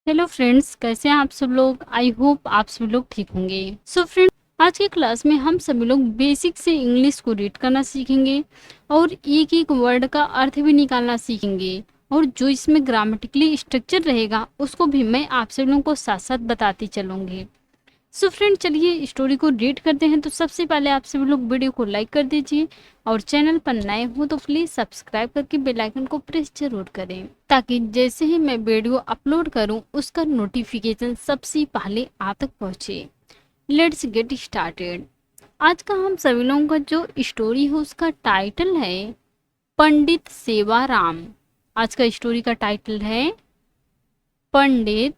Hello friends, कैसे हैं आप सब लोग। आई होप आप सब लोग ठीक होंगे। सो फ्रेंड्स, आज की क्लास में हम सभी लोग बेसिक से इंग्लिश को रीड करना सीखेंगे और एक एक वर्ड का अर्थ भी निकालना सीखेंगे। और जो इसमें ग्रामेटिकली स्ट्रक्चर रहेगा उसको भी मैं आप सब लोगों को साथ साथ बताती चलूंगी। सो फ्रेंड, चलिए स्टोरी को रीड करते हैं। तो सबसे पहले आप सभी लोग वीडियो को लाइक कर दीजिए और चैनल पर नए हो तो प्लीज़ सब्सक्राइब करके बेल आइकन को प्रेस जरूर करें, ताकि जैसे ही मैं वीडियो अपलोड करूं उसका नोटिफिकेशन सबसे पहले आप तक पहुंचे। Let's get started. आज का हम सभी लोगों का जो स्टोरी है उसका टाइटल है पंडित सेवाराम। आज का स्टोरी का टाइटल है पंडित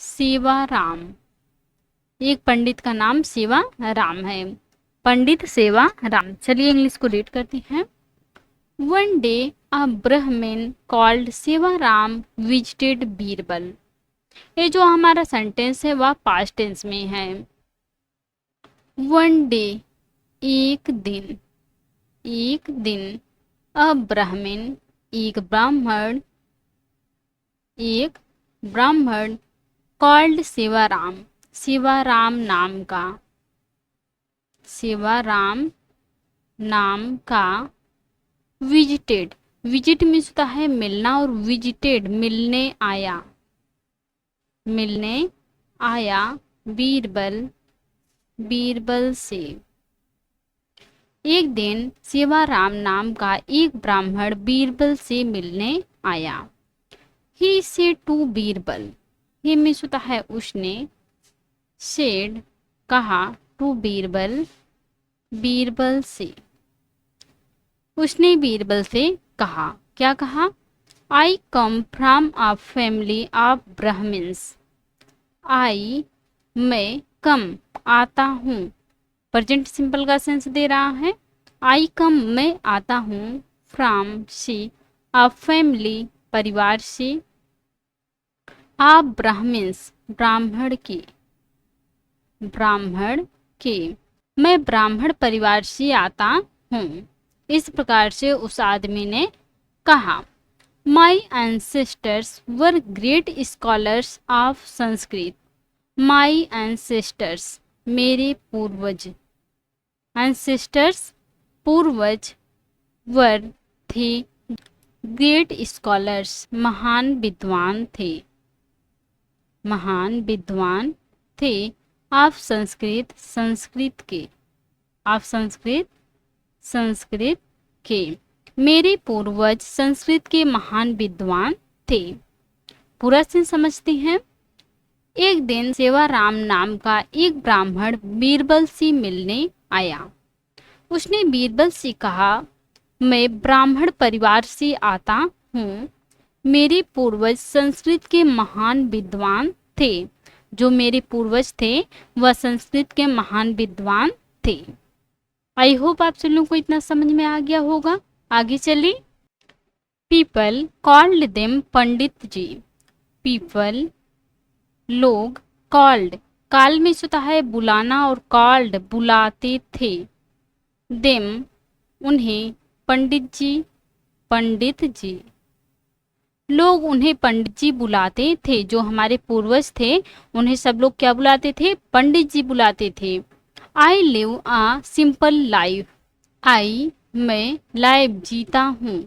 सेवाराम। एक पंडित का नाम सेवा राम है। पंडित सेवा राम। चलिए इंग्लिश को रीड करते हैं। वन डे अ ब्राह्मण कॉल्ड सेवा राम विजिटेड बीरबल। ये जो हमारा सेंटेंस है वह पास्ट टेंस में है। वन डे एक दिन, एक दिन, अ ब्राह्मण एक ब्राह्मण, एक ब्राह्मण, कॉल्ड सेवाराम सेवाराम नाम का, सेवाराम नाम का, विजिटेड। विजिट मीन्स होता है मिलना और विजिटेड मिलने आया, मिलने आया बीरबल, बीरबल से। एक दिन सेवाराम नाम का एक ब्राह्मण बीरबल से मिलने आया। He said to Birbal. He means होता है उसने, सेड कहा, टू बीरबल बीरबल से। उसने बीरबल से कहा, क्या कहा? I come from a family of Brahmins. I मैं कम आता हूँ, प्रेजेंट सिंपल का सेंस दे रहा है। आई कम मैं आता हूँ, फ्रॉम से, अ फैमिली परिवार से, ऑफ ब्राह्मण्स ब्राह्मण के, ब्राह्मण के, मैं ब्राह्मण परिवार से आता हूँ। इस प्रकार से उस आदमी ने कहा। My ancestors were great scholars of Sanskrit. My ancestors मेरे पूर्वज, एंसेस्टर्स पूर्वज, वर थे, ग्रेट स्कॉलर्स महान विद्वान थे, महान विद्वान थे, ऑफ संस्कृत संस्कृत के, ऑफ संस्कृत संस्कृत के, मेरे पूर्वज संस्कृत के महान विद्वान थे। पूरा सीन समझते हैं। एक दिन सेवाराम नाम का एक ब्राह्मण बीरबल से मिलने आया। उसने बीरबल से कहा, मैं ब्राह्मण परिवार से आता हूँ। मेरे पूर्वज संस्कृत के महान विद्वान थे। जो मेरे पूर्वज थे वह संस्कृत के महान विद्वान थे। आई होप आप सब लोगों को इतना समझ में आ गया होगा। आगे चलिए। पीपल कॉल्ड देम पंडित जी। पीपल लोग, कॉल्ड काल में होता है बुलाना और कॉल्ड बुलाते थे, देम उन्हें, पंडित जी, पंडित जी। लोग उन्हें पंडित जी बुलाते थे। जो हमारे पूर्वज थे उन्हें सब लोग क्या बुलाते थे? पंडित जी बुलाते थे। I live a simple life. I मैं, लाइफ जीता हूँ,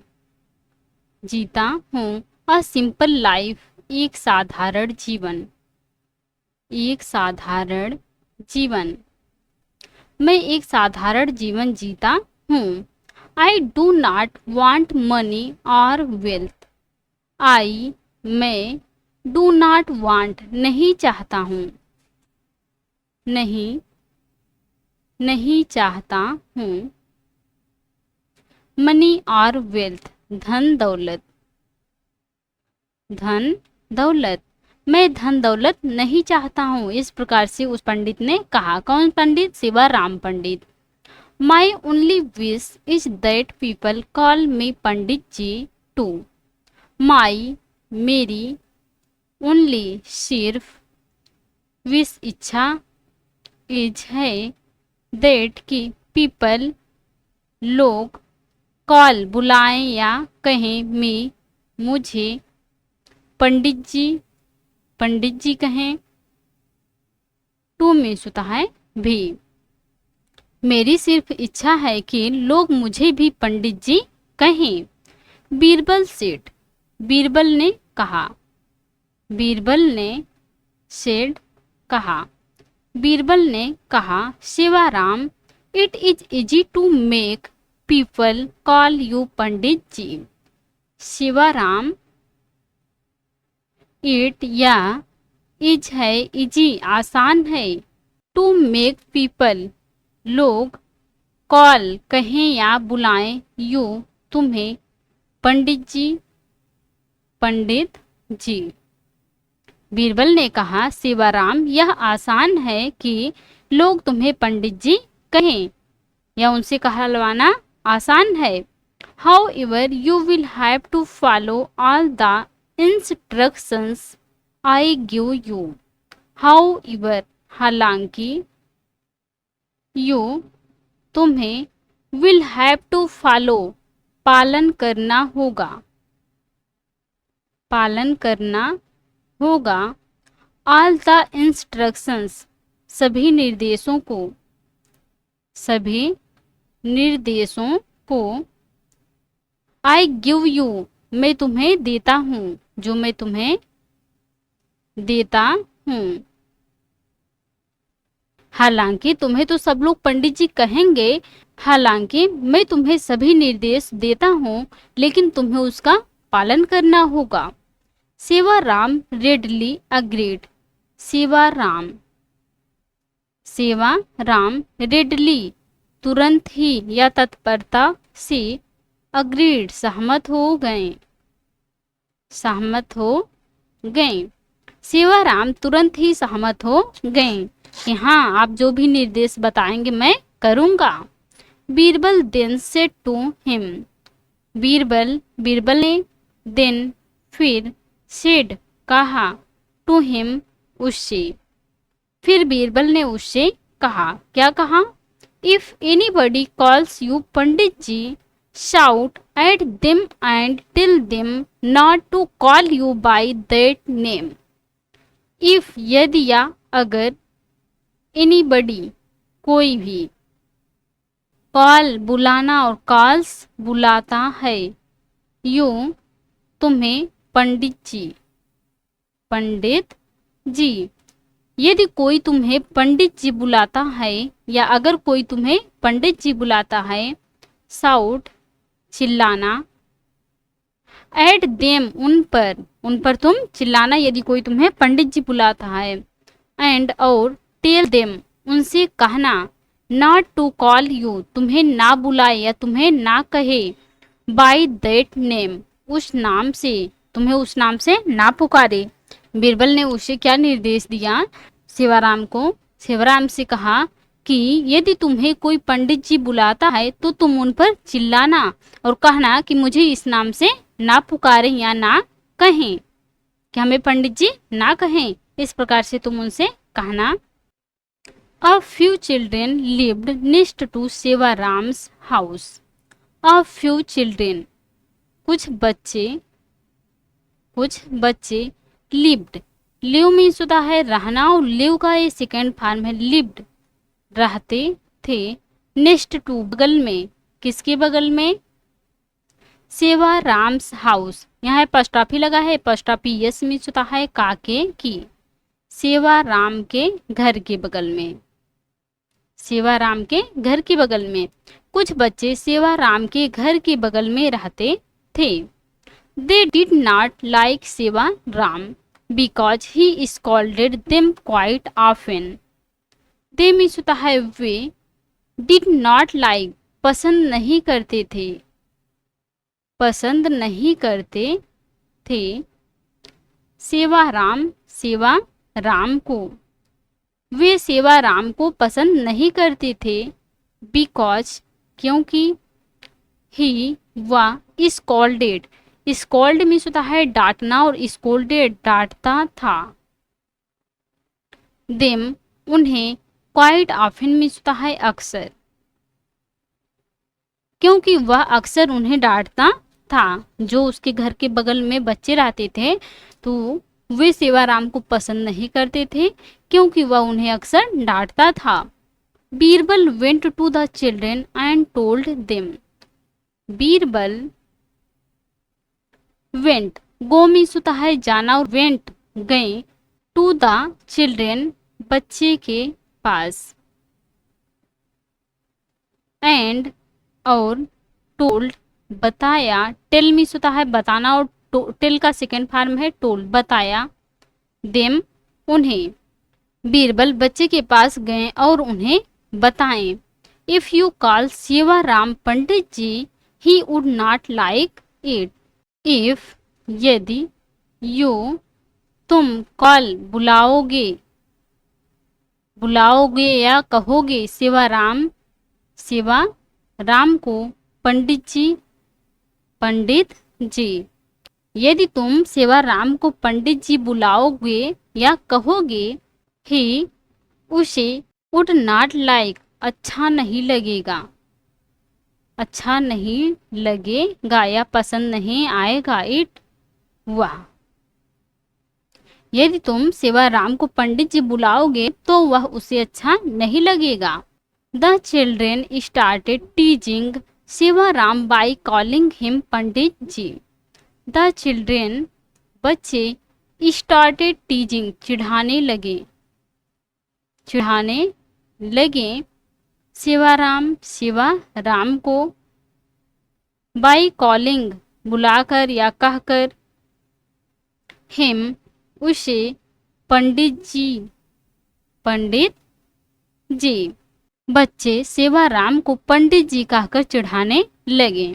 जीता हूँ, अ सिंपल लाइफ एक साधारण जीवन, एक साधारण जीवन, मैं एक साधारण जीवन जीता हूँ। I do not want money और वेल्थ। आई मैं, डू नॉट वांट नहीं चाहता हूँ, नहीं, नहीं चाहता हूँ, मनी और वेल्थ धन दौलत, धन दौलत, मैं धन दौलत नहीं चाहता हूँ। इस प्रकार से उस पंडित ने कहा। कौन pandit? Sevaram Pandit. My only wish is that people call me Pandit ji too. My मेरी, ओनली सिर्फ, विश इच्छा, इज है, दैट की, पीपल लोग, कॉल बुलाएं या कहें, मी मुझे, पंडित जी पंडित जी कहें। टू मीन्स होता है भी। मेरी सिर्फ इच्छा है कि लोग मुझे भी पंडित जी कहें। बीरबल सेठ, बीरबल ने कहा। बीरबल ने सेड कहा। बीरबल ने कहा, Shivaram, it is easy to make people call you Pandit ji. Shivaram, it या इज है, इजी आसान है, टू मेक पीपल लोग, कॉल कहें या बुलाएं, यू तुम्हें, पंडित जी पंडित जी। बीरबल ने कहा, शिवाराम, यह आसान है कि लोग तुम्हें पंडित जी कहें या उनसे कहलवाना आसान है। However you will have to follow all the instructions I give you. However हालांकि, यू तुम्हें, विल हैव टू फॉलो पालन करना होगा, पालन करना होगा, ऑल द इंस्ट्रक्शंस सभी निर्देशों को, सभी निर्देशों को, आई गिव यू मैं तुम्हें देता हूँ, जो मैं तुम्हें देता हूँ। हालांकि तुम्हें तो सब लोग पंडित जी कहेंगे, हालांकि मैं तुम्हें सभी निर्देश देता हूँ, लेकिन तुम्हें उसका पालन करना होगा। Sevaram readily agreed. Sevaram, Sevaram readily तुरंत ही या तत्परता से, अग्रीड सहमत हो गए, सहमत हो गए। सेवाराम तुरंत ही सहमत हो गए कि हाँ, आप जो भी निर्देश बताएंगे मैं करूँगा। Birbal then said to him. Birbal, Birbal ने, देन फिर, सेड कहा, टू हिम उससे। फिर बीरबल ने उससे कहा, क्या कहा? If anybody calls you Pandit ji, shout at them and tell them not to call you by that name. If यदि या अगर, एनीबडी कोई भी, कॉल बुलाना और कॉल्स बुलाता है, यू तुम्हें, पंडित जी पंडित जी। यदि कोई तुम्हें पंडित जी बुलाता है या अगर कोई तुम्हें पंडित जी बुलाता है, साउट चिल्लाना, एट देम उन पर तुम चिल्लाना यदि कोई तुम्हें पंडित जी बुलाता है, एंड और टेल देम उनसे कहना, नॉट टू कॉल यू तुम्हें ना बुलाए या तुम्हें ना कहे, बाय दैट नेम उस नाम से, तुम्हें उस नाम से ना पुकारे। बीरबल ने उसे क्या निर्देश दिया? सेवाराम को, सेवाराम से कहा कि यदि तुम्हें कोई पंडित जी बुलाता है तो तुम उन पर चिल्लाना और कहना कि मुझे इस नाम से ना पुकारें या ना कहें, कि हमें पंडित जी ना कहें, इस प्रकार से तुम उनसे कहना। A few children lived next to Sevaram's house. A few children, कुछ बच्चे lived, live मीन्स होता है रहना और live का ये सेकेंड फॉर्म है lived, रहते थे, next to बगल में, किसके बगल में? सेवाराम्स हाउस। यहाँ पस्टॉफी लगा है, पस्टॉफी यस मीन्स होता है काके की, सेवाराम के घर के बगल में, सेवाराम के घर के बगल में कुछ बच्चे सेवाराम के घर के बगल में रहते थे। They did not like Sevaram because he scolded them quite often. They means होता है वे, did not like पसंद नहीं करते थे, पसंद नहीं करते थे, सेवाराम को, वे सेवाराम को पसंद नहीं करते थे, बिकॉज क्योंकि, ही वह, स्कॉल्डेड, स्कॉल्ड मीन्स होता है डांटना और स्कॉल्डेड डांटता था, देम उन्हें, क्वाइट ऑफन मीन्स होता है अक्सर, क्योंकि वह अक्सर उन्हें डांटता था। जो उसके घर के बगल में बच्चे रहते थे तो वे सेवाराम को पसंद नहीं करते थे क्योंकि वह उन्हें अक्सर डांटता था। Birbal went to the children and told them. Birbal went, go means होता है जाना, और वेंट गए, टू द चिल्ड्रेन बच्चे के पास, एंड और टोल्ड बताया, टेल मीन्स होता है बताना, और टेल का सेकेंड फॉर्म है टोल्ड, बताया, देम उन्हें। बीरबल बच्चे के पास गए और उन्हें बताएं। If you call Sevaram Pandit ji he would not like it. If यदि, यू तुम, कॉल बुलाओगे, बुलाओगे या कहोगे सेवाराम, सेवाराम को, पंडित जी, पंडित जी। यदि तुम सेवाराम को पंडित जी बुलाओगे या कहोगे, ही उसे, वुड नॉट लाइक अच्छा नहीं लगेगा, अच्छा नहीं लगेगा या पसंद नहीं आएगा, इट वह। यदि तुम सेवाराम को पंडित जी बुलाओगे तो वह उसे अच्छा नहीं लगेगा। The children started teasing Sevaram by calling him Pandit ji. The children बच्चे, स्टार्टेड टीजिंग चिढ़ाने लगे, चिढ़ाने लगे, सेवाराम सेवाराम को, बाय कॉलिंग बुलाकर या कहकर, हिम उसे, पंडित जी, पंडित जी। बच्चे सेवाराम को पंडित जी कहकर चिढ़ाने लगे।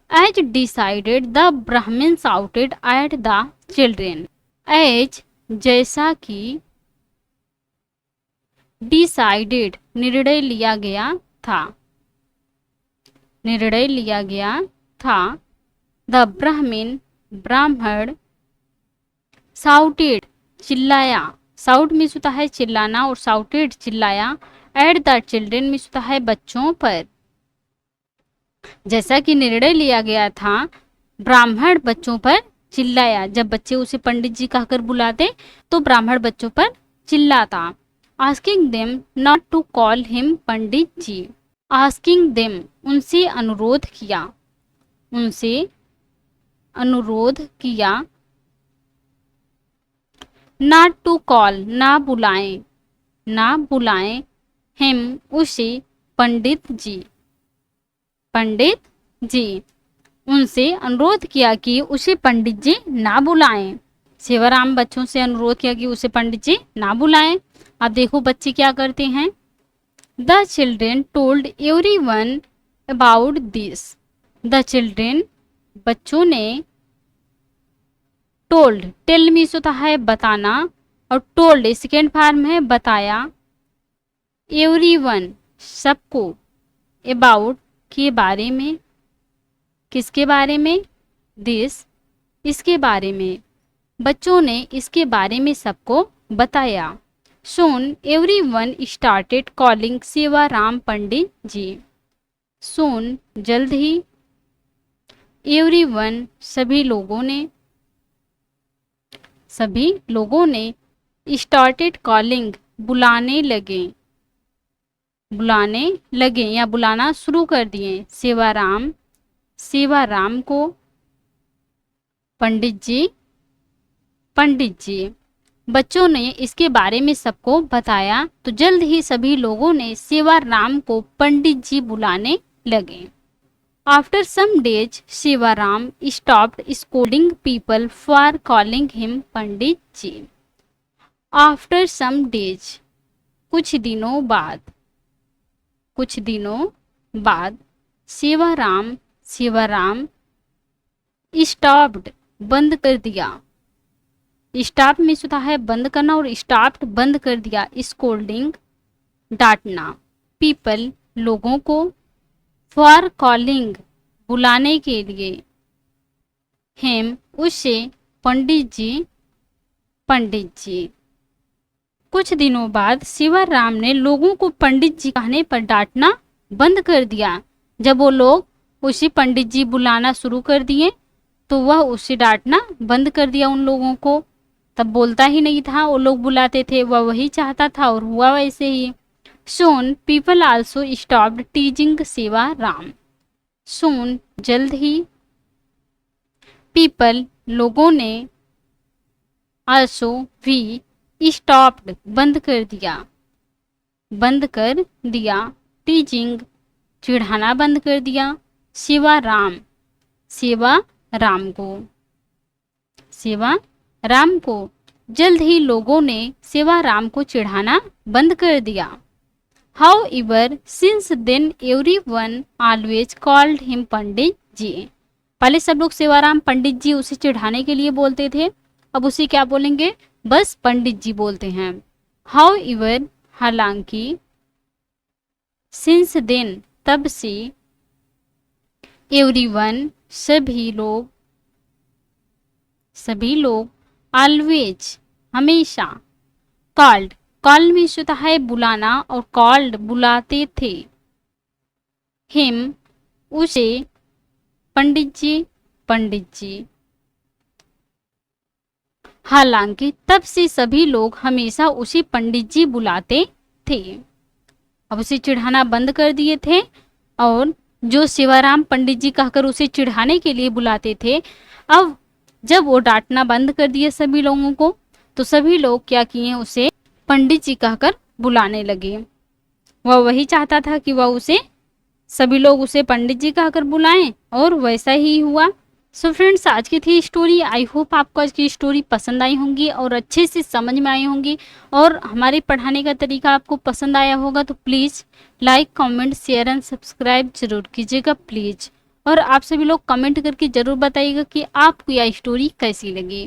As decided the Brahmin shouted at the children. As जैसा कि, डिसाइडेड निर्णय लिया गया था, निर्णय लिया गया था, द ब्राह्मण ब्राह्मण, शाउटेड चिल्लाया, शाउट मीन्स होता है चिल्लाना, और शाउटेड चिल्लाया, एट द चिल्ड्रेन मीन्स होता है बच्चों पर। जैसा कि निर्णय लिया गया था, ब्राह्मण बच्चों पर चिल्लाया। जब बच्चे उसे पंडित जी कहकर बुलाते तो ब्राह्मण बच्चों पर चिल्लाता। Asking them not to call him Pandit ji. Asking them उनसे अनुरोध किया, उनसे अनुरोध किया, नॉट टू कॉल ना बुलाएं, ना बुलाएं, हिम उसे, पंडित जी, पंडित जी। उनसे अनुरोध किया कि उसे पंडित जी ना बुलाएं। सेवाराम बच्चों से अनुरोध किया कि उसे पंडित जी ना बुलाएं। अब देखो बच्चे क्या करते हैं। The children told everyone about this. The children बच्चों ने, टोल्ड, टेल मीन्स होता है बताना, और टोल्ड सेकेंड फॉर्म है बताया, एवरीवन सबको, अबाउट के बारे में, किसके बारे में, दिस इसके बारे में। बच्चों ने इसके बारे में सबको बताया। सोन everyone started calling Sewaram Pandit जी। सोन जल्द ही, एवरीवन सभी लोगों ने, सभी लोगों ने, स्टार्टेड कॉलिंग बुलाने लगे, बुलाने लगे या बुलाना शुरू कर दिए, सेवाराम, सेवाराम को, पंडित जी, पंडित जी। बच्चों ने इसके बारे में सबको बताया तो जल्द ही सभी लोगों ने सेवाराम को पंडित जी बुलाने लगे। After some days Sevaram stopped scolding people for calling him Pandit ji. After some days कुछ दिनों बाद, कुछ दिनों बाद, सेवाराम, सेवाराम स्टॉप्ड बंद कर दिया। स्टॉप में होता है बंद करना, और स्टॉप्ड बंद कर दिया, स्कोल्डिंग डांटना, पीपल लोगों को, फॉर कॉलिंग बुलाने के लिए, हिम उसे, पंडित जी, पंडित जी। कुछ दिनों बाद सेवाराम ने लोगों को पंडित जी कहने पर डांटना बंद कर दिया। जब वो लोग उसे पंडित जी बुलाना शुरू कर दिए तो वह उसे डांटना बंद कर दिया उन लोगों को। तब बोलता ही नहीं था, वो लोग बुलाते थे, वह वही चाहता था और हुआ वैसे ही। सोन पीपल आल्सो स्टॉप्ड टीजिंग सेवा राम। सोन जल्द ही, पीपल लोगों ने, आल्सो भी, स्टॉप्ड बंद कर दिया, बंद कर दिया, टीजिंग चिढ़ाना बंद कर दिया, सेवा राम, सेवा राम को, सेवा राम को। जल्द ही लोगों ने सेवा राम को चिढ़ाना बंद कर दिया। However since then everyone always called him Pandit ji. पहले सब लोग सेवाराम पंडित जी उसे चिढ़ाने के लिए बोलते थे, अब उसे क्या बोलेंगे, बस पंडित जी बोलते हैं। हाउ एवर हालांकि, सिंस देन तब से, एवरीवन सभी लोग, सभी लोग, ऑलवेज हमेशा, कॉल्ड, कॉल में होता है बुलाना और कॉल्ड बुलाते थे, हिम उसे, पंडित जी, पंडित जी। हालांकि तब से सभी लोग हमेशा उसे पंडित जी बुलाते थे। अब उसे चिढ़ाना बंद कर दिए थे और जो सेवाराम पंडित जी कहकर उसे चिढ़ाने के लिए बुलाते थे, अब जब वो डांटना बंद कर दिए सभी लोगों को, तो सभी लोग क्या किए, उसे पंडित जी कहकर बुलाने लगे। वह वही चाहता था कि वह उसे, सभी लोग उसे पंडित जी कहकर बुलाएं और वैसा ही हुआ। सो फ्रेंड्स, आज की थी स्टोरी। आई होप आपको आज की स्टोरी पसंद आई होंगी और अच्छे से समझ में आई होंगी और हमारे पढ़ाने का तरीका आपको पसंद आया होगा। तो please like, comment, share and subscribe जरूर कीजिएगा प्लीज़। और आप सभी लोग कमेंट करके ज़रूर बताइएगा कि आपको यह स्टोरी कैसी लगी,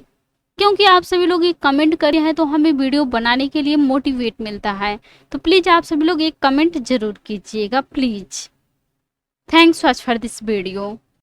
क्योंकि आप सभी लोग एक कमेंट करे हैं तो हमें वीडियो बनाने के लिए मोटिवेट मिलता है। तो प्लीज़ आप सभी लोग एक कमेंट जरूर कीजिएगा please. Thanks watch for this video.